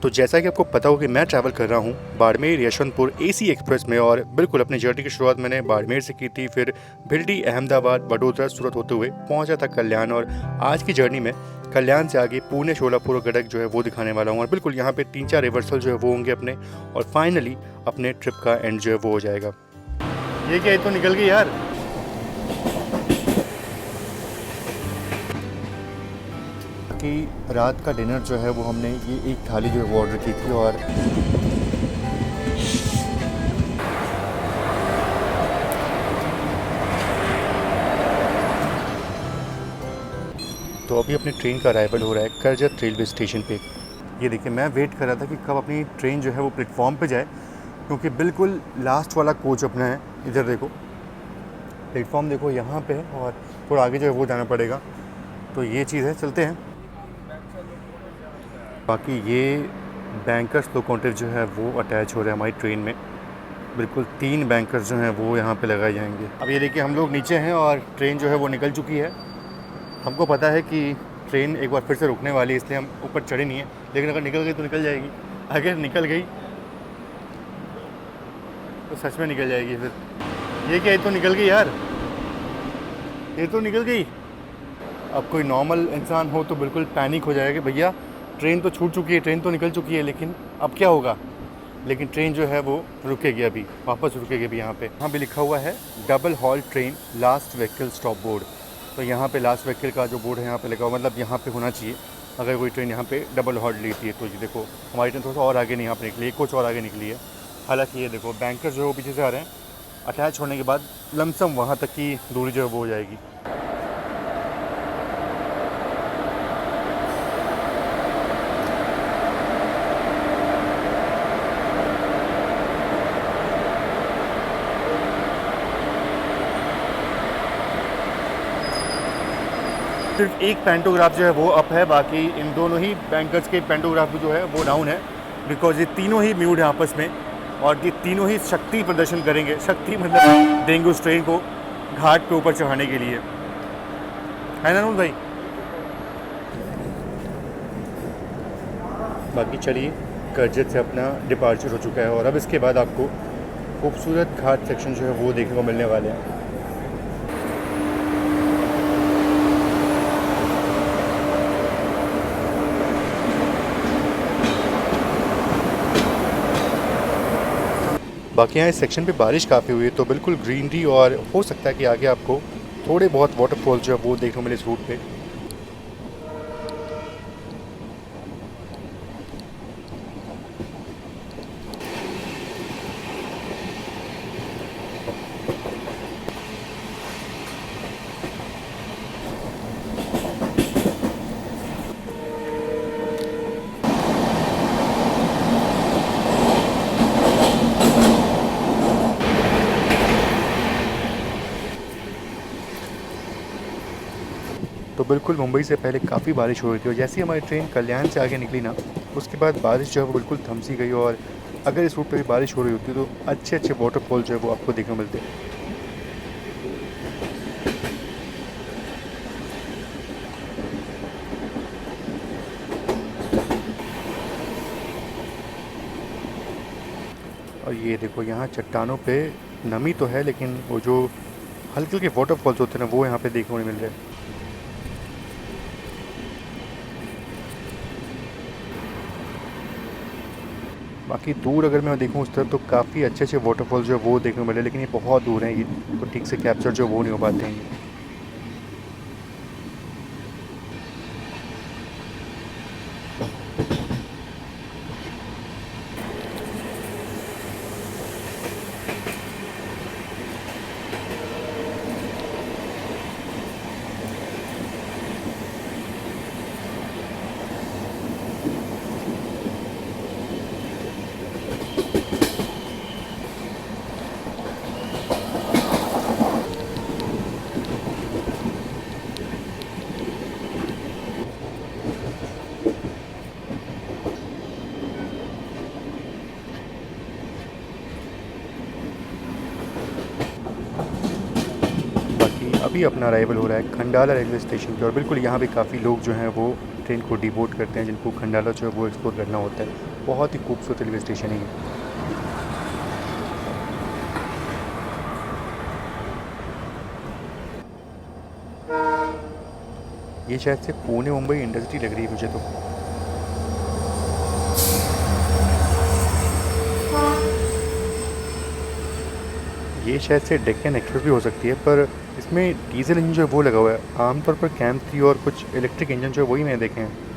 तो जैसा कि आपको पता हो कि मैं ट्रैवल कर रहा हूँ बाड़मेर यशवंतपुर एसी एक्सप्रेस में, और बिल्कुल अपनी जर्नी की शुरुआत मैंने बाड़मेर से की थी। फिर भिल्डी, अहमदाबाद, वडोदरा, सूरत होते हुए पहुँचा था कल्याण। और आज की जर्नी में कल्याण से आगे पुणे, शोलापुर और गदग जो है वो दिखाने वाला हूँ। और बिल्कुल यहाँ पे 3-4 रिवर्सल जो है वो होंगे अपने, और फाइनली अपने ट्रिप का एंड जो है वो हो जाएगा। ये क्या, तो निकल गई यार। कि रात का डिनर जो है वो हमने ये एक थाली जो है वो ऑर्डर की थी। और तो अभी अपनी ट्रेन का अराइवल हो रहा है करजत रेलवे स्टेशन पे। ये देखिए, मैं वेट कर रहा था कि कब अपनी ट्रेन जो है वो प्लेटफॉर्म पे जाए, क्योंकि बिल्कुल लास्ट वाला कोच अपना है। इधर देखो, प्लेटफॉर्म देखो यहाँ पे है, और थोड़ा आगे जो है वो जाना पड़ेगा। तो ये चीज़ है, चलते हैं। बाकी ये बैंकर्स लोकोमोटिव जो है वो अटैच हो रहा है हमारी ट्रेन में। बिल्कुल 3 बैंकर्स जो हैं वो यहाँ पे लगाए जाएंगे। अब ये देखिए, हम लोग नीचे हैं और ट्रेन जो है वो निकल चुकी है। हमको पता है कि ट्रेन एक बार फिर से रुकने वाली है, इसलिए हम ऊपर चढ़े नहीं है। लेकिन अगर निकल गई तो निकल जाएगी, अगर निकल गई तो सच में निकल जाएगी। फिर ये क्या, ये तो निकल गई यार, ये तो निकल गई। अब कोई नॉर्मल इंसान हो तो बिल्कुल पैनिक हो जाएगा, भैया ट्रेन तो छूट चुकी है, ट्रेन तो निकल चुकी है, लेकिन अब क्या होगा। लेकिन ट्रेन जो है वो रुकेगी, अभी वापस रुकेगी अभी यहाँ पे। यहाँ पे लिखा हुआ है double hall train last vehicle stop board. तो यहाँ पे लास्ट व्हीकल का जो बोर्ड है यहाँ पे लगा हुआ, मतलब यहाँ पे होना चाहिए अगर कोई ट्रेन यहाँ पे डबल हॉल्ट लेती है। तो ये देखो, हमारी ट्रेन थोड़ा सा और आगे नहीं यहाँ पे निकली है, कुछ और आगे निकली है। हालाँकि ये देखो, बैंकर जो है वो पीछे से आ रहे हैं। अटैच होने के बाद लमसम वहाँ तक की दूरी जो है वो हो जाएगी। सिर्फ एक पेंटोग्राफ जो है वो अप है, बाकी इन दोनों ही बैंकर्स के पेंटोग्राफ जो है वो डाउन है। बिकॉज ये तीनों ही म्यूट हैं आपस में, और ये तीनों ही शक्ति प्रदर्शन करेंगे। शक्ति मतलब देंगे उस ट्रेन को घाट पे ऊपर चढ़ाने के लिए, है ना नूर भाई। बाकी चलिए, करजत से अपना डिपार्चर हो चुका है, और अब इसके बाद आपको खूबसूरत घाट सेक्शन जो है वो देखने को मिलने वाले हैं। बाकी यहाँ इस सेक्शन पे बारिश काफ़ी हुई है, तो बिल्कुल ग्रीनरी, और हो सकता है कि आगे आपको थोड़े बहुत वाटरफॉल जो है वो देखने को मिले इस रूट पे। तो बिल्कुल मुंबई से पहले काफ़ी बारिश हो रही थी, और जैसे ही हमारी ट्रेन कल्याण से आगे निकली ना, उसके बाद बारिश जो है वो बिल्कुल थम सी गई। और अगर इस रूट पे भी बारिश हो रही होती तो अच्छे अच्छे वाटरफॉल जो है वो आपको देखने को मिलते। और ये देखो, यहाँ चट्टानों पे नमी तो है, लेकिन वो जो हल्के हल्के वाटरफॉल्स होते हैं ना, वो यहाँ पे देखने को नहीं मिल रहे। बाकी दूर अगर मैं देखूँ उस तरफ, तो काफ़ी अच्छे अच्छे वाटरफॉल जो है वो देखने को मिले, लेकिन ये बहुत दूर हैं, ये तो ठीक से कैप्चर जो वो नहीं हो पाते हैं ये। अभी अपना अराइवल हो रहा है खंडाला रेलवे स्टेशन पे, और बिल्कुल यहाँ पे काफ़ी लोग जो हैं वो ट्रेन को डिबोर्ड करते हैं, जिनको खंडाला जो है वो एक्सप्लोर करना होता है। बहुत ही खूबसूरत रेलवे स्टेशन है ये। ये शायद से पुणे मुंबई इंडस्ट्री लग रही है मुझे तो। ये शायद से डेक्कन एक्सप्रेस भी हो सकती है, पर इसमें डीजल इंजन जो है वो लगा हुआ है। आमतौर पर कैम 3 और कुछ इलेक्ट्रिक इंजन जो है वही मैंने देखे हैं।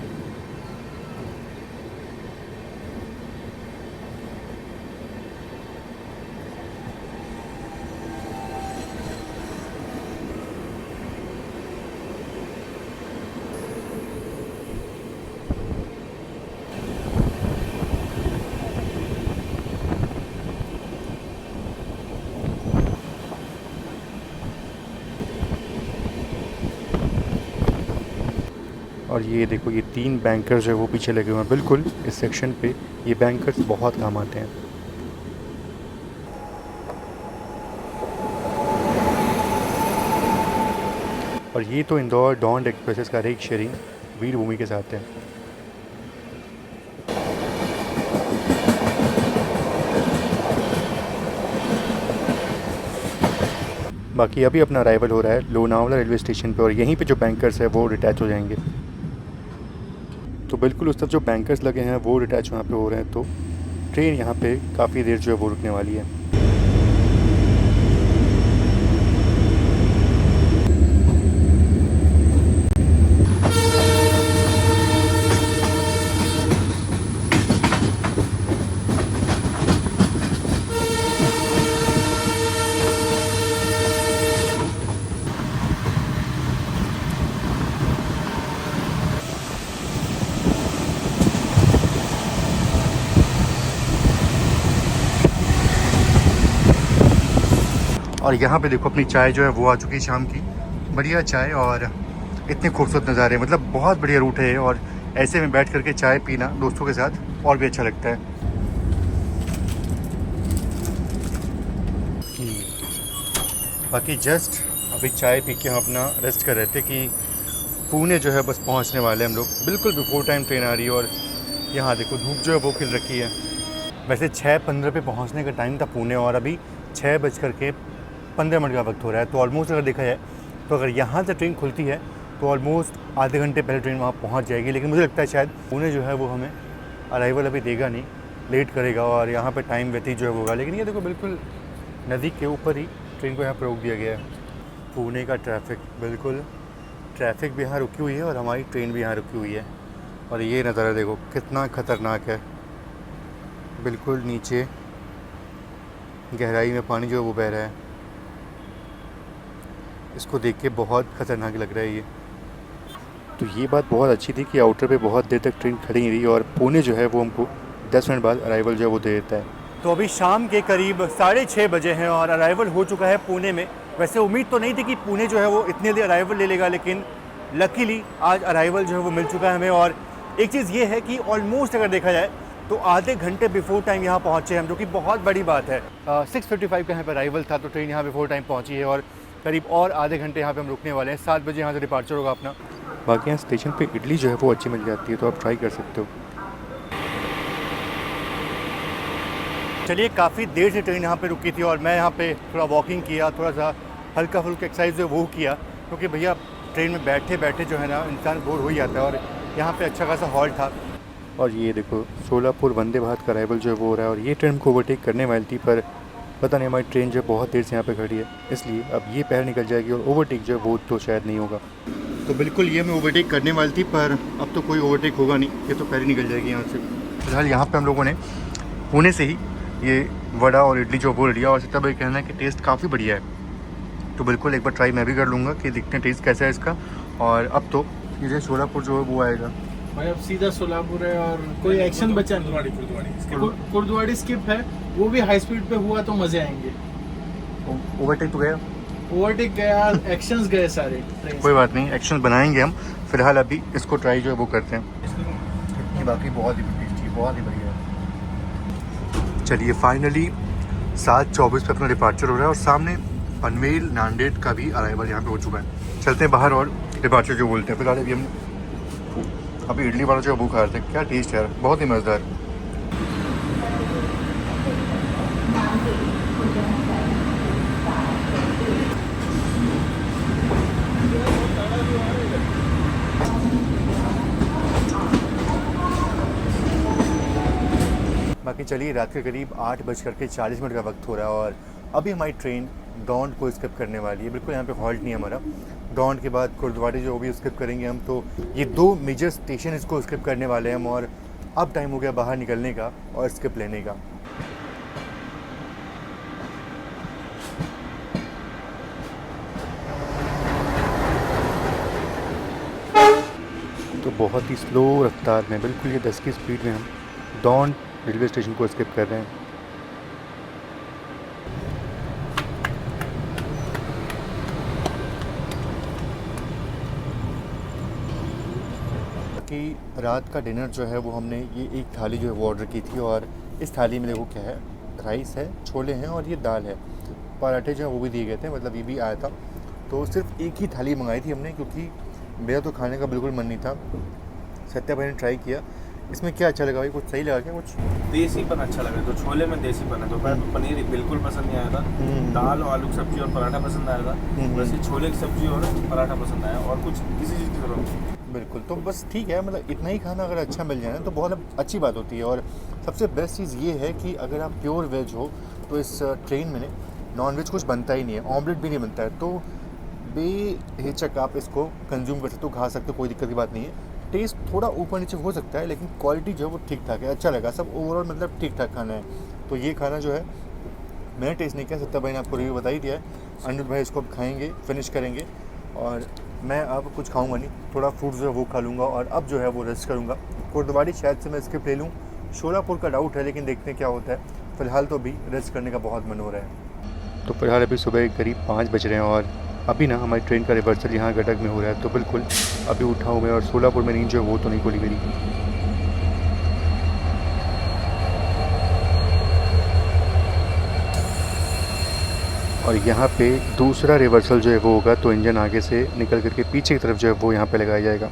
और ये देखो, ये 3 बैंकर्स जो है वो पीछे लगे हुए हैं बिल्कुल इस सेक्शन पे। ये बैंकर्स बहुत काम आते हैं। और ये तो इंदौर डॉन्ड एक्सप्रेस का रेक शेयरिंग वीरभूमि के साथ है। बाकी अभी अपना अराइवल हो रहा है लोनावला रेलवे स्टेशन पे, और यहीं पे जो बैंकर्स है वो डिटैच हो जाएंगे। तो बिल्कुल उस तरफ जो बैंकर्स लगे हैं वो डिटैच वहाँ पे हो रहे हैं, तो ट्रेन यहाँ पे काफ़ी देर जो है वो रुकने वाली है। और यहाँ पे देखो अपनी चाय जो है वो आ चुकी है शाम की। बढ़िया चाय और इतने खूबसूरत नज़ारे, मतलब बहुत बढ़िया रूट है। और ऐसे में बैठ करके चाय पीना दोस्तों के साथ और भी अच्छा लगता है। बाकी जस्ट अभी चाय पी के हम अपना रेस्ट कर रहे थे कि पुणे जो है बस पहुँचने वाले हम लोग। बिल्कुल बिफोर टाइम ट्रेन आ रही है। और यहाँ देखो धूप जो है वो खिल रखी है। वैसे 6:15 पे पहुँचने का टाइम था पुणे, और अभी 6:15 का वक्त हो रहा है। तो ऑलमोस्ट अगर देखा जाए तो अगर यहाँ से ट्रेन खुलती है तो ऑलमोस्ट आधे घंटे पहले ट्रेन वहाँ पहुँच जाएगी। लेकिन मुझे लगता है शायद पुणे जो है वो हमें अराइवल अभी देगा नहीं, लेट करेगा और यहाँ पे टाइम व्यतीत जो है होगा। लेकिन ये देखो बिल्कुल नदी के ऊपर ही ट्रेन को यहाँ पर रोक दिया गया है। पुणे का ट्रैफिक, बिल्कुल ट्रैफिक भी यहाँ रुकी हुई है और हमारी ट्रेन भी यहाँ रुकी हुई है। और ये नज़ारा देखो कितना ख़तरनाक है। बिल्कुल नीचे गहराई में पानी जो है वो बह रहा है। इसको देख के बहुत ख़तरनाक लग रहा है ये। तो ये बात बहुत अच्छी थी कि आउटर पे बहुत देर तक ट्रेन खड़ी नहीं रही, और पुणे जो है वो हमको 10 मिनट बाद अराइवल जो है वो दे देता है। तो अभी शाम के करीब 6:30 बजे हैं और अराइवल हो चुका है पुणे में। वैसे उम्मीद तो नहीं थी कि पुणे जो है वो इतने देर अराइवल ले लेगा, लेकिन लकीली आज अराइवल जो है वो मिल चुका है हमें। और एक चीज़ ये है कि ऑलमोस्ट अगर देखा जाए तो आधे घंटे बिफोर टाइम यहाँ पहुँचे हम, जो कि बहुत बड़ी बात है। 6:55 का यहाँ पर अराइवल था, तो ट्रेन यहाँ बिफोर टाइम पहुँची है और करीब और आधे घंटे यहाँ पे हम रुकने वाले हैं। 7 बजे यहाँ से डिपार्चर होगा अपना। बाकी यहाँ स्टेशन पे इडली जो है वो अच्छी मिल जाती है, तो आप ट्राई कर सकते हो। चलिए, काफ़ी देर से ट्रेन यहाँ पे रुकी थी और मैं यहाँ पे थोड़ा वॉकिंग किया, थोड़ा सा हल्का फुल्का एक्सरसाइज जो वो किया, क्योंकि भैया ट्रेन में बैठे बैठे जो है ना इंसान बोर हो ही जाता है। और यहाँ पे अच्छा खासा हॉल था। और ये देखो सोलापुर वंदे भारत का अराइवल जो है वो हो रहा है, और ये ट्रेन को ओवरटेक करने वाली थी, पर पता नहीं हमारी ट्रेन जो है बहुत देर से यहाँ पे खड़ी है, इसलिए अब ये पहले निकल जाएगी और ओवरटेक जो है वो तो शायद नहीं होगा। तो बिल्कुल ये मैं ओवरटेक करने वाली थी, पर अब तो कोई ओवरटेक होगा नहीं, ये तो पहले निकल जाएगी यहाँ से। फिलहाल यहाँ पे हम लोगों ने पुणे से ही ये वड़ा और इडली जो वो लिया, और सीता भाई कहना है कि टेस्ट काफ़ी बढ़िया है। तो बिल्कुल एक बार ट्राई मैं भी कर लूँगा कि देखते हैं टेस्ट कैसा है इसका। और अब तो ये सोलापुर जो है वो आएगा भाई, अब सीधा सोलापुर है और कोई एक्शन बचा नहीं। कुर्दवाड़ी स्किप है, वो भी हाई स्पीड पे हुआ तो मजे आएंगे। ओवरटेक तो गया, ओवरटेक गया, एक्शंस गए सारे। कोई बात नहीं, एक्शन बनाएंगे हम। फिलहाल अभी इसको ट्राई जो है वो करते हैं। बाकी बहुत ही टेस्टी, बहुत ही बढ़िया है। चलिए फाइनली 7:24 पे अपना डिपार्चर हो रहा है और सामने पनवेल नांदेड़ का भी अराइवल यहाँ पे हो चुका है। चलते हैं बाहर और डिपार्चर जो बोलते हैं। फिलहाल अभी हम इडली वाला जो है वो खा रहे थे। क्या टेस्ट है यार, बहुत ही मज़ेदार। बाकी चलिए, रात के करीब 8:40 का वक्त हो रहा है और अभी हमारी ट्रेन डॉन्ड को स्किप करने वाली है। बिल्कुल यहाँ पे हॉल्ट नहीं है हमारा। डॉन्ड के बाद कुर्दवाड़ी जो भी स्किप करेंगे हम, तो ये 2 मेजर स्टेशन इसको स्किप करने वाले हैं हम। और अब टाइम हो गया बाहर निकलने का और स्किप लेने का। तो बहुत ही स्लो रफ्तार में, बिल्कुल ये 10 की स्पीड में हम डॉन्ड रेलवे स्टेशन को स्किप कर रहे हैं। कि रात का डिनर जो है वो हमने ये एक थाली जो है वो ऑर्डर की थी। और इस थाली में देखो क्या है, राइस है, छोले हैं और ये दाल है। पराठे जो है वो भी दिए गए थे, मतलब ये भी आया था। तो सिर्फ एक ही थाली मंगाई थी हमने, क्योंकि मेरा तो खाने का बिल्कुल मन नहीं था। सत्या भाई ने ट्राई किया। इसमें क्या अच्छा लगा भाई, कुछ सही लगा क्या? कुछ देसीपन अच्छा लगा। तो छोले में देसीपन है। दोपहर में पनीर बिल्कुल पसंद नहीं आया था। दाल और आलू की सब्जी और पराठा पसंद आया था। वैसे छोले की सब्जी और पराठा पसंद आया, और कुछ किसी चीज़ की जरूरत नहीं। बिल्कुल, तो बस ठीक है। मतलब इतना ही खाना अगर अच्छा मिल जाए ना तो बहुत अच्छी बात होती है। और सबसे बेस्ट चीज़ ये है कि अगर आप प्योर वेज हो तो इस ट्रेन में नॉन वेज कुछ बनता ही नहीं है, ऑमलेट भी नहीं बनता है। तो बेहिचक आप इसको कंज्यूम कर सकते हो, खा सकते हो, कोई दिक्कत की बात नहीं है। टेस्ट थोड़ा ऊपर नीचे हो सकता है, लेकिन क्वालिटी जो है वो ठीक ठाक है, अच्छा लगा। सब ओवरऑल मतलब ठीक ठाक खाना है। तो ये खाना जो है मैंने टेस्ट नहीं किया, सत्या भाई ने आपको रिव्यू बता ही दिया है। अनिरुद्ध भाई इसको अब खाएंगे, फिनिश करेंगे। और मैं अब कुछ खाऊंगा नहीं, थोड़ा फ्रूट जो है वो खा लूँगा और अब जो है वो रेस्ट करूँगा। कुर्दवाड़ी शायद से मैं स्किप ले लूँ, शोलापुर का डाउट है, लेकिन देखते हैं क्या होता है। फ़िलहाल तो अभी रेस्ट करने का बहुत मन हो रहा है। तो फिलहाल अभी सुबह करीब 5 बज रहे हैं और अभी ना हमारी ट्रेन का रिवर्सल यहाँ गटक में हो रहा है। तो बिल्कुल अभी उठा हूँ मैं और शोलापुर में नींद जो है वो तो नहीं खुली मेरी। और यहाँ पे दूसरा रिवर्सल जो है वो होगा, तो इंजन आगे से निकल करके पीछे की तरफ जो है वो यहाँ पे लगाया जाएगा।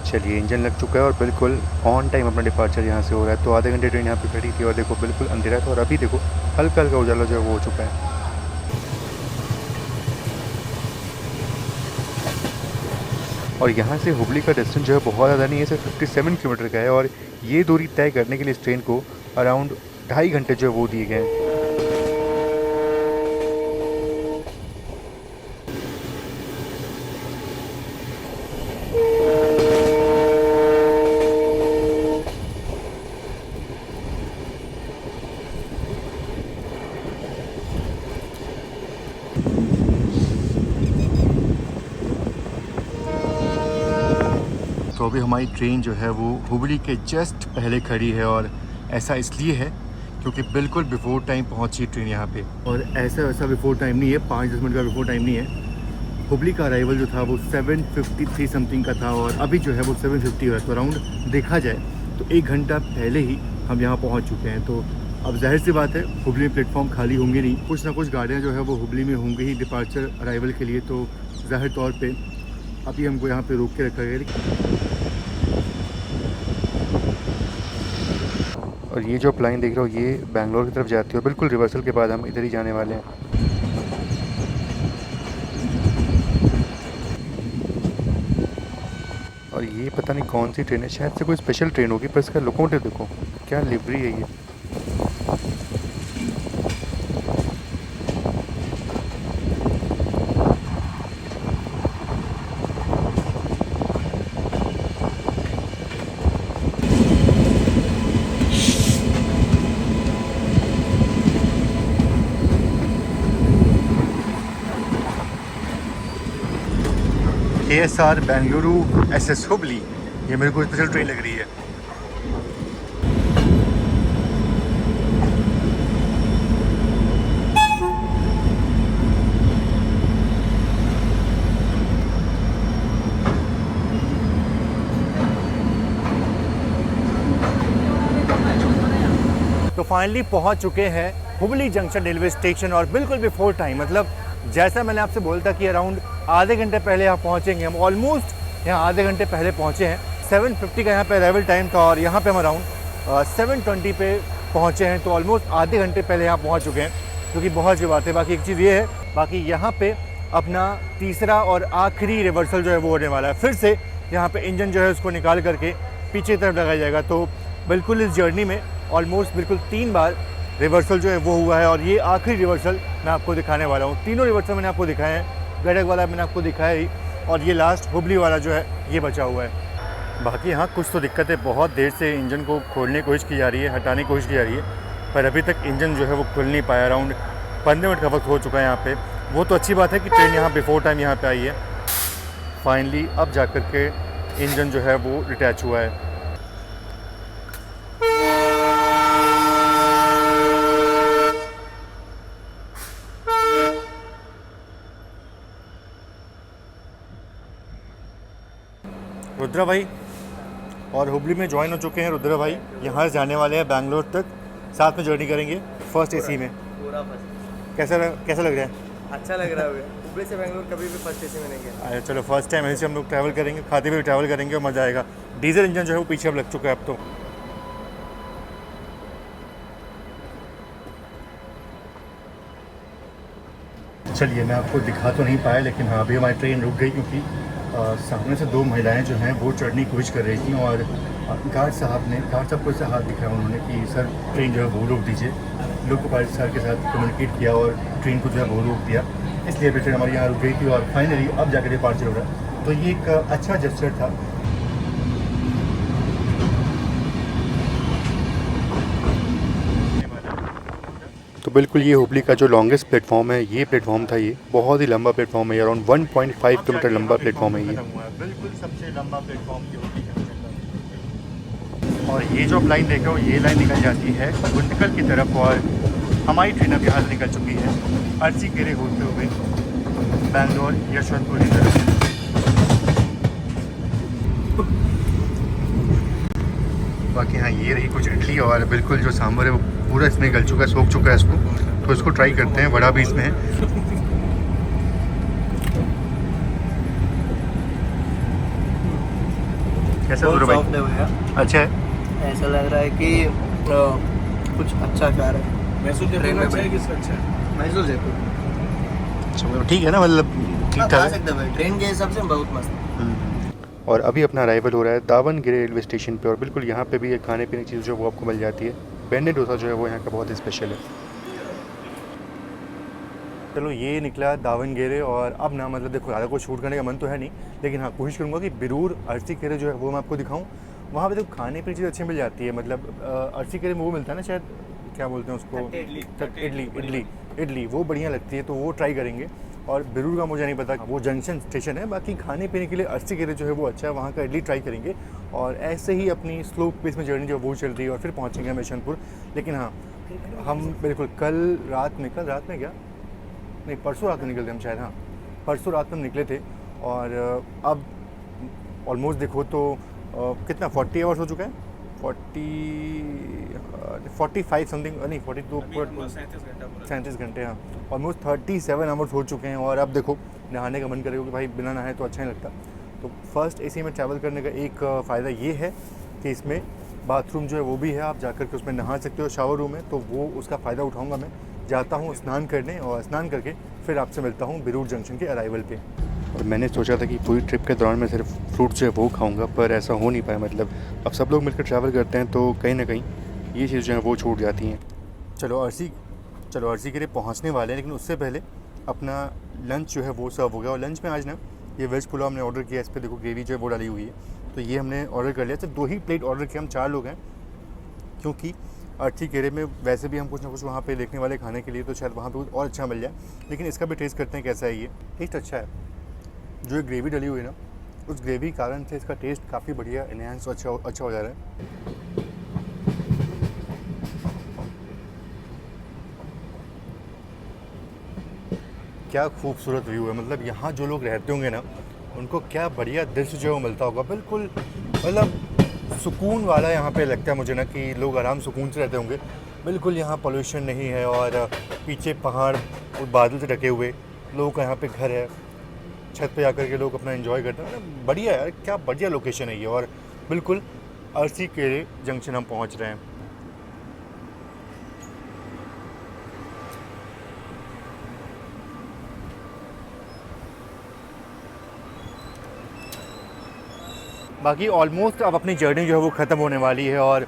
चलिए, इंजन लग चुका है और बिल्कुल ऑन टाइम अपना डिपार्चर यहाँ से हो रहा है। तो आधे घंटे ट्रेन यहाँ पे खड़ी थी और देखो बिल्कुल अंधेरा था और अभी देखो हल्का हल्का उजाला जो है वो हो चुका है। और यहाँ से हुबली का डिस्टेंस जो है बहुत ज़्यादा नहीं है, सिर्फ 57 किलोमीटर का है। और ये दूरी तय करने के लिए इस ट्रेन को अराउंड 2.5 घंटे जो है वो दिए गए हैं। तो अभी हमारी ट्रेन जो है वो हुबली के जस्ट पहले खड़ी है। और ऐसा इसलिए है क्योंकि बिल्कुल बिफोर टाइम पहुंची ट्रेन यहाँ पे। और ऐसा वैसा बिफोर टाइम नहीं है, 5-10 मिनट का बिफोर टाइम नहीं है। हुबली का अराइवल जो था वो 7:53 समथिंग का था और अभी जो है वो 7:50 हुआ है। तो अराउंड देखा जाए तो 1 घंटा पहले ही हम यहाँ पहुँच चुके हैं। तो अब जाहिर सी बात है हुबली में प्लेटफॉर्म खाली होंगे नहीं, कुछ ना कुछ गाड़ियाँ जो है वो हुबली में होंगे ही डिपार्चर अराइवल के लिए। तो ज़ाहिर तौर पे अभी हमको यहाँ पे रोक के रखा गया। और ये जो लाइन देख रहे हो ये बेंगलोर की तरफ जाती है और बिल्कुल रिवर्सल के बाद हम इधर ही जाने वाले हैं। और ये पता नहीं कौन सी ट्रेन है, शायद से कोई स्पेशल ट्रेन होगी, पर इसका लोकोमोटिव देखो क्या लिवरी है ये। KSR बेंगलुरु SS हुबली, ये मेरे को स्पेशल ट्रेन लग रही है। फाइनली पहुंच चुके हैं हुबली जंक्शन रेलवे स्टेशन और बिल्कुल बिफोर टाइम, मतलब जैसा मैंने आपसे बोला था कि अराउंड आधे घंटे पहले यहाँ पहुँचेंगे हम। ऑलमोस्ट यहाँ आधे घंटे पहले पहुँचे हैं। 7:50 का यहाँ पे अराइवल टाइम था और यहाँ पे हम अराउंड 7:20 पे पहुँचे हैं। तो ऑलमोस्ट आधे घंटे पहले यहाँ पहुँच चुके हैं, जो कि बहुत अच्छी बात है। बाकी एक चीज़ ये है, बाकी यहाँ पे अपना तीसरा और आखिरी रिवर्सल जो है वो होने वाला है। फिर से यहाँ पे इंजन जो है उसको निकाल करके पीछे की तरफ लगाया जाएगा। तो बिल्कुल इस जर्नी में ऑलमोस्ट बिल्कुल 3 बार रिवर्सल जो है वो हुआ है और ये आखिरी रिवर्सल मैं आपको दिखाने वाला हूँ। तीनों रिवर्सल मैंने आपको दिखाए हैं, गडक वाला मैंने आपको दिखाया ही, और ये लास्ट हुबली वाला जो है ये बचा हुआ है। बाकी हाँ कुछ तो दिक्कत है, बहुत देर से इंजन को खोलने की कोशिश की जा रही है, हटाने की कोशिश की जा रही है, पर अभी तक इंजन जो है वो खुल नहीं पाया। अराउंड 15 मिनट का वक्त हो चुका है यहाँ पे। वो तो अच्छी बात है कि ट्रेन यहाँ बिफोर टाइम यहाँ पे आई है। फाइनली अब जा कर के इंजन जो है वो डिटैच हुआ है। रुद्रा भाई और हुबली में ज्वाइन हो चुके हैं। रुद्रा भाई यहाँ से जाने वाले हैं बैंगलोर तक, साथ में जर्नी करेंगे फर्स्ट एसी में। पूरा फर्स्ट। कैसा लग रहा है? अच्छा लग रहा है। हुबली से बैंगलोर कभी भी फर्स्ट एसी में नहीं गया। अरे चलो फर्स्ट टाइम ऐसे हम लोग ट्रैवल करेंगे, खाते हुए ट्रैवल करेंगे और मज़ा आएगा। डीजल इंजन जो है वो पीछे अब लग चुका है अब तो। चलिए मैं आपको दिखा तो नहीं पाया, लेकिन हाँ अभी हमारी ट्रेन रुक गई क्योंकि सामने से 2 महिलाएं जो हैं वो चढ़ने की कोशिश कर रही थी और गार्ड साहब को ऐसा हाथ दिखाया उन्होंने कि सर ट्रेन जो है वो रोक दीजिए। लोको पायलट सर के साथ कम्युनिकेट किया और ट्रेन को जो है वो रोक दिया, इसलिए अभी ट्रेन हमारी यहाँ रुक गई थी और फाइनली अब जाकर डिपार्चर हो रहा है। तो ये एक अच्छा जेस्चर था। तो बिल्कुल ये हुबली का जो लॉन्गेस्ट प्लेटफॉर्म है ये प्लेटफॉर्म था। ये बहुत ही लंबा प्लेटफॉर्म है, अराउंड 1.5 किलोमीटर लंबा प्लेटफॉर्म है ये। बिल्कुल सबसे लंबा प्लेटफॉर्म ये हुबली का। और ये जो आप लाइन देख रहे हो ये लाइन निकल जाती है गुंतकल की तरफ और हमारी ट्रेन अब यहाँ से निकल चुकी है अरसीकेरे होते हुए बैंगलोर यशवंतपुर की तरफ। बाकी हाँ ये रही कुछ इडली और बिल्कुल जो सांभर है वो पूरा इसमें गल चुका है, सोख चुका है इसको। तो इसको ट्राई करते हैं। वड़ा भी इसमें है। कैसा है भाई? अच्छा है। ऐसा लग रहा है कि कुछ अच्छा खा रहे हैं। मैसूर जयपुर में अच्छा है कि अच्छा है? मैसूर जयपुर अच्छा ठीक है ना, मतलब ठीक खा ठाक सकते हैं। ट्रेन के हिसाब से बहुत मस्त है। और अभी अपना अराइवल हो रहा है दावनगिरी रेलवे स्टेशन पे और बिल्कुल यहाँ पे भी एक खाने पीने की चीज़ जो वो आपको मिल जाती है। बेंडे डोसा जो है वो यहाँ का बहुत स्पेशल है। चलो ये निकला दावनगिरी और अब ना मतलब देखो ज़्यादा कुछ शूट करने का मन तो है नहीं, लेकिन हाँ कोशिश करूँगा कि बिरूर अरसीकेरे जो है वो मैं आपको दिखाऊँ। वहाँ पे तो खाने पीने की चीज़ अच्छी मिल जाती है। मतलब अरसीकेरे में वो मिलता है ना शायद, क्या बोलते हैं उसको, इडली वो बढ़िया लगती है, तो वो ट्राई करेंगे। और बिरूर का मुझे नहीं पता, वो जंक्शन स्टेशन है। बाकी खाने पीने के लिए अरसीकेरे जो है वो अच्छा है, वहाँ का इडली ट्राई करेंगे। और ऐसे ही अपनी स्लो पेस में जर्नी जो वो चल रही है और फिर पहुँचेंगे हम यशवंतपुर। लेकिन हाँ हम बिल्कुल कल रात में क्या नहीं परसों रात में निकलते हम शायद, हाँ परसों रात में निकले थे। और अब ऑलमोस्ट देखो तो कितना 40 आवर्स हो चुका है, 45 समथिंग, नहीं 42 37 घंटे, हाँ ऑलमोस्ट 37 आवर्स हो चुके हैं। और अब देखो नहाने का मन करेगा कि भाई बिना नहाए तो अच्छा नहीं लगता। तो फर्स्ट एसी में ट्रैवल करने का एक फ़ायदा ये है कि इसमें बाथरूम जो है वो भी है, आप जाकर के उसमें नहा सकते हो, शावर रूम है, तो वो उसका फ़ायदा उठाऊँगा मैं। जाता हूँ स्नान करने और स्नान करके फिर आपसे मिलता हूँ बिरूर जंक्शन के अराइवल पे। और मैंने सोचा था कि पूरी ट्रिप के दौरान मैं सिर्फ फ्रूट जो है वो खाऊंगा, पर ऐसा हो नहीं पाया। मतलब अब सब लोग मिलकर ट्रैवल करते हैं तो कहीं ना कहीं ये चीज़ जो है वो छूट जाती हैं। चलो अर्सी के लिए पहुँचने वाले हैं, लेकिन उससे पहले अपना लंच जो है वो सर्व हो गया। और लंच में आज ना ये वेज पुलाव हमने ऑर्डर किया, इस पर देखो ग्रेवी जो है वो डाली हुई है, तो ये हमने ऑर्डर कर लिया। तो 2 ही प्लेट ऑर्डर किया, हम 4 लोग हैं, क्योंकि अरसीकेरे में वैसे भी हम कुछ ना कुछ वहाँ पे देखने वाले खाने के लिए, तो शायद वहाँ पे कुछ और अच्छा मिल जाए। लेकिन इसका भी टेस्ट करते हैं कैसा है। ये टेस्ट अच्छा है, जो ये ग्रेवी डली हुई है ना, उस ग्रेवी के कारण से इसका टेस्ट काफ़ी बढ़िया इन्हेंस अच्छा हो जा रहा है। क्या खूबसूरत व्यू है, मतलब यहाँ जो लोग रहते होंगे ना उनको क्या बढ़िया दृश्य जो मिलता होगा। बिल्कुल मतलब सुकून वाला यहाँ पे लगता है मुझे ना, कि लोग आराम सुकून से रहते होंगे। बिल्कुल यहाँ पोल्यूशन नहीं है और पीछे पहाड़ और बादल से ढके हुए, लोगों का यहाँ पे घर है, छत पे आकर के लोग अपना एंजॉय करते हैं। मतलब बढ़िया यार, क्या बढ़िया लोकेशन है ये। और बिल्कुल अरसीकेरे जंक्शन हम पहुँच रहे हैं। बाकी ऑलमोस्ट अब अपनी जर्नी जो है वो ख़त्म होने वाली है। और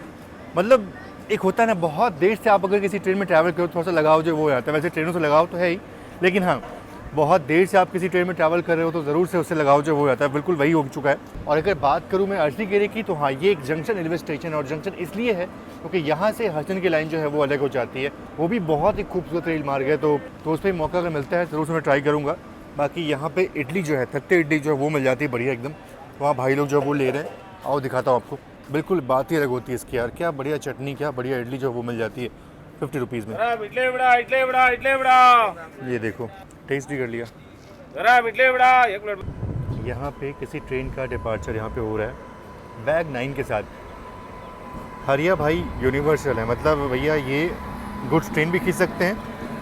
मतलब एक होता है ना, बहुत देर से आप अगर किसी ट्रेन में ट्रैवल करो थोड़ा सा लगाव जो वो हो जाता है। वैसे ट्रेनों से लगाव तो है ही, लेकिन हाँ, बहुत देर से आप किसी ट्रेन में ट्रैवल कर रहे हो तो ज़रूर से उससे लगाव जो हो जाता है। बिल्कुल वही हो चुका है। और अगर बात करूँ मैं अरसीकेरे की, तो हाँ, ये एक जंक्शन रेलवे स्टेशन, और जंक्शन इसलिए है क्योंकि यहाँ से हसन की लाइन जो है वो अलग हो जाती है। वो भी बहुत ही खूबसूरत रेल मार्ग है, तो उस पर मौका अगर मिलता है ज़रूर से मैं ट्राई करूँगा। बाकी यहाँ पर इडली जो है, तत्ते इडली जो है वो मिल जाती है बढ़िया एकदम। वहाँ भाई लोग जो है वो ले रहे हैं, आओ दिखाता हूँ आपको। बिल्कुल बात ही अलग होती है इसकी यार, क्या बढ़िया चटनी, क्या बढ़िया इडली जो वो मिल जाती है 50 रुपीज़ में। इडली बड़ा, इडली बड़ा, इडली बड़ा। ये देखो, टेस्ट भी कर लिया। इडली बड़ा, 1 प्लेट। यहाँ पे किसी ट्रेन का डिपार्चर यहाँ पे हो रहा है बैग 9 के साथ। हरिया भाई यूनिवर्सल है, मतलब भैया ये गुड्स ट्रेन भी खींच सकते हैं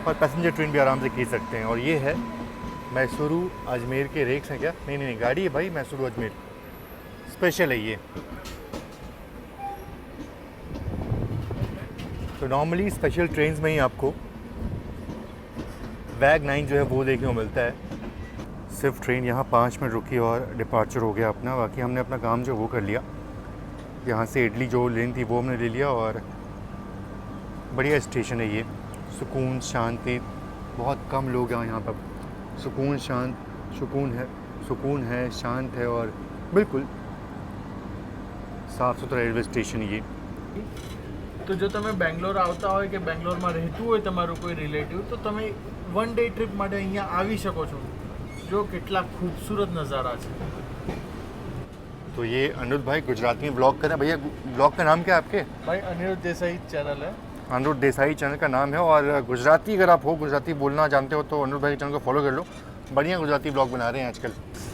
और पैसेंजर ट्रेन भी आराम से खींच सकते हैं। और ये है मैसूरू अजमेर के रेक्स हैं क्या? नहीं, गाड़ी है भाई, मैसूरू अजमेर स्पेशल है ये। तो नॉर्मली स्पेशल ट्रेन्स में ही आपको बैग 9 जो है वो देखने को मिलता है। सिर्फ ट्रेन यहाँ 5 मिनट रुकी और डिपार्चर हो गया अपना। बाकी हमने अपना काम जो वो कर लिया। यहाँ से इडली जो लेनी थी वो हमने ले लिया। और बढ़िया स्टेशन है ये, सुकून शांति, बहुत कम लोग हैं यहाँ पर। सुकून है, शांत है और बिल्कुल साफ सुथरा रेलवे स्टेशन ये। तो जो તમે બેંગ્લોર આવતા હોય કે બેંગ્લોરમાં રહેતું હોય તમારું કોઈ રિલેટિવ, તો તમે 1 ડે ટ્રીપ માટે અહીંયા આવી શકો છો। જો કેટલા खूबसूरत नज़ारा છે। तो ये अनिरुद्ध भाई गुजराती में ब्लॉग कर रहे हैं। भैया ब्लॉग का नाम क्या है आपके? भाई अनिरुद्ध देसाई चैनल है। अनिरुद्ध देसाई चैनल का नाम है। और गुजराती अगर आप हो, गुजराती बोलना जानते हो, तो अनिरुद्ध भाई के चैनल को फॉलो कर लो। बढ़िया गुजराती ब्लॉग बना रहे हैं आजकल।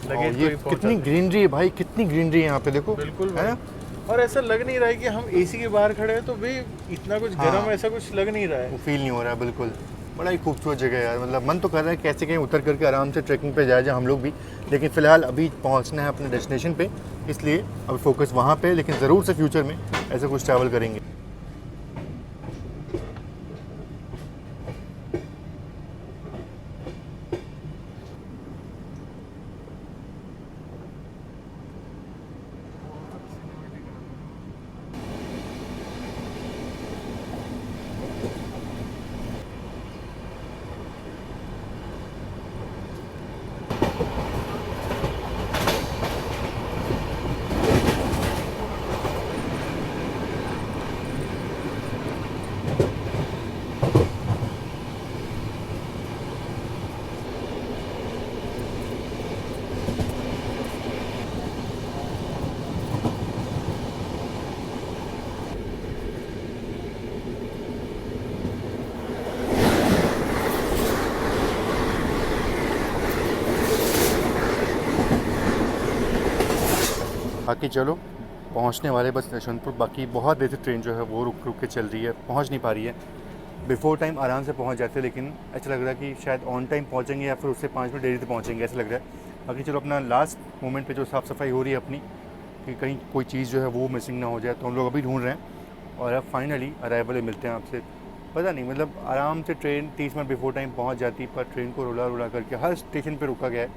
लगे और ये कितनी ग्रीनरी है भाई, कितनी ग्रीनरी है यहाँ पे, देखो। बिल्कुल है ना? और ऐसा लग नहीं रहा है कि हम एसी के बाहर खड़े हैं, तो भी इतना कुछ गर्म ऐसा कुछ लग नहीं रहा है। वो फील नहीं हो रहा है। बिल्कुल बड़ा ही खूबसूरत जगह है यार। मतलब मन तो कर रहा है कैसे कहीं उतर करके आराम से ट्रैकिंग पे जाए हम लोग भी, लेकिन फ़िलहाल अभी पहुंचना है अपने डेस्टिनेशन पे, इसलिए अभी फोकस वहाँ पे। लेकिन ज़रूर से फ्यूचर में ऐसा कुछ ट्रैवल करेंगे। बाकी चलो पहुंचने वाले बस यशवंतपुर। बाकी बहुत देर से ट्रेन जो है वो रुक रुक के चल रही है, पहुंच नहीं पा रही है। बिफोर टाइम आराम से पहुंच जाते हैं, लेकिन ऐसा लग रहा है कि शायद ऑन टाइम पहुंचेंगे या फिर उससे 5 मिनट देरी से पहुंचेंगे, ऐसा लग रहा है। बाकी चलो अपना लास्ट मोमेंट पे जो साफ़ सफाई हो रही है अपनी, कि कहीं कोई चीज़ जो है वो मिसिंग ना हो जाए, तो हम लोग अभी ढूंढ रहे हैं। और अब फाइनली अराइवल मिलते हैं आपसे। पता नहीं, मतलब आराम से ट्रेन 30 मिनट बिफोर टाइम पहुँच जाती, पर ट्रेन को रुला करके हर स्टेशन पर रुका गया है।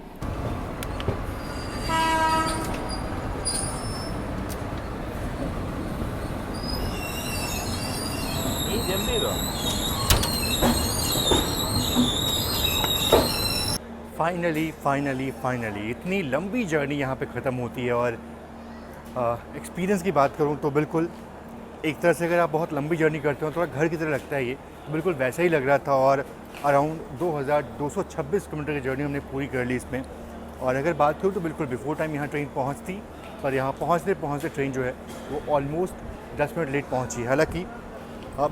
फाइनली इतनी लंबी जर्नी यहाँ पे ख़त्म होती है। और एक्सपीरियंस की बात करूँ तो बिल्कुल एक तरह से अगर आप बहुत लंबी जर्नी करते हो, थोड़ा घर की तरह लगता है ये, बिल्कुल वैसा ही लग रहा था। और अराउंड 2226 किलोमीटर की जर्नी हमने पूरी कर ली इसमें। और अगर बात करूँ तो बिल्कुल बिफोर टाइम यहाँ ट्रेन पहुँचती, पर यहाँ पहुँचते ट्रेन जो है वो ऑलमोस्ट 10 मिनट लेट पहुँची। हालाँकि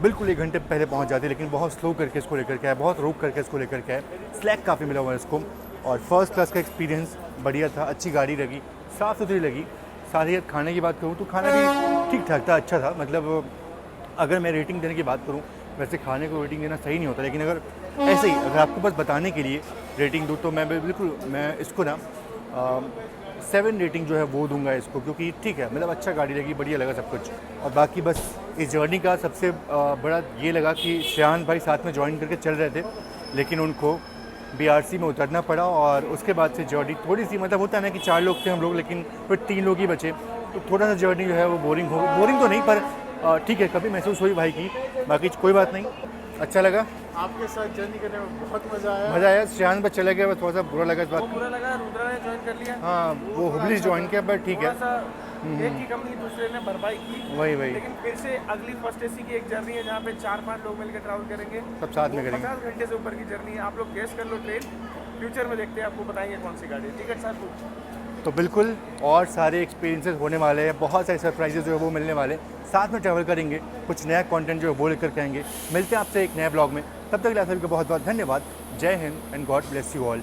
बिल्कुल 1 घंटे पहले पहुंच जाती है, लेकिन बहुत स्लो करके इसको लेकर के आए, बहुत रोक करके इसको लेकर के आए। स्लैक काफ़ी मिला हुआ है इसको। और फर्स्ट क्लास का एक्सपीरियंस बढ़िया था, अच्छी गाड़ी लगी, साफ़ सुथरी लगी। साथ ही खाने की बात करूँ तो खाना भी ठीक ठाक था, अच्छा था। मतलब अगर मैं रेटिंग देने की बात करूँ वैसे खाने को रेटिंग देना सही नहीं होता, लेकिन अगर ऐसे ही अगर आपको बस बताने के लिए रेटिंग दूँ तो मैं बिल्कुल मैं इसको ना 7 रेटिंग जो है वो दूंगा इसको, क्योंकि ठीक है मतलब अच्छा गाड़ी लगी, बढ़िया लगा सब कुछ। और बाकी बस इस जर्नी का सबसे बड़ा ये लगा कि श्रेयान भाई साथ में ज्वाइन करके चल रहे थे, लेकिन उनको BRC में उतरना पड़ा और उसके बाद से जर्नी थोड़ी सी मतलब होता है ना कि 4 लोग थे हम लोग, लेकिन फिर 3 लोग ही बचे, तो थोड़ा सा जर्नी जो है वो बोरिंग तो नहीं, पर ठीक है कभी महसूस हुई भाई की, बाकी कोई बात नहीं, अच्छा लगा। आपके साथ जर्नी करने में बहुत मज़ा आया। श्रेयान बस चला गया, बस थोड़ा सा बुरा लगा इस वो बात। बुरा लगा, रुद्रा ने ज्वाइन कर लिया। हाँ वो हुबली ज्वाइन किया, बट ठीक थोड़ा है सा एक की कमी दूसरे ने भरपाई की। वही लेकिन फिर से अगली फर्स्ट एसी की एक जर्नी है जहाँ पे 4-5 लोग मिलकर ट्रैवल करेंगे, सब साथ में करेंगे। 50 घंटे से ऊपर की जर्नी है। आप लोग गेस कर लो ट्रेन, फ्यूचर में देखते हैं, आपको बताएंगे कौन सी गाड़ी है। टिकट सर तो बिल्कुल और सारे एक्सपीरियंसेस होने वाले हैं, बहुत सारे सरप्राइजेज जो है वो मिलने वाले, साथ में ट्रैवल करेंगे, कुछ नया कंटेंट जो है वो लेकर के आएंगे। मिलते हैं आपसे एक नए ब्लॉग में, तब तक के लिए आप सभी को बहुत बहुत धन्यवाद। जय Hind and God bless you all.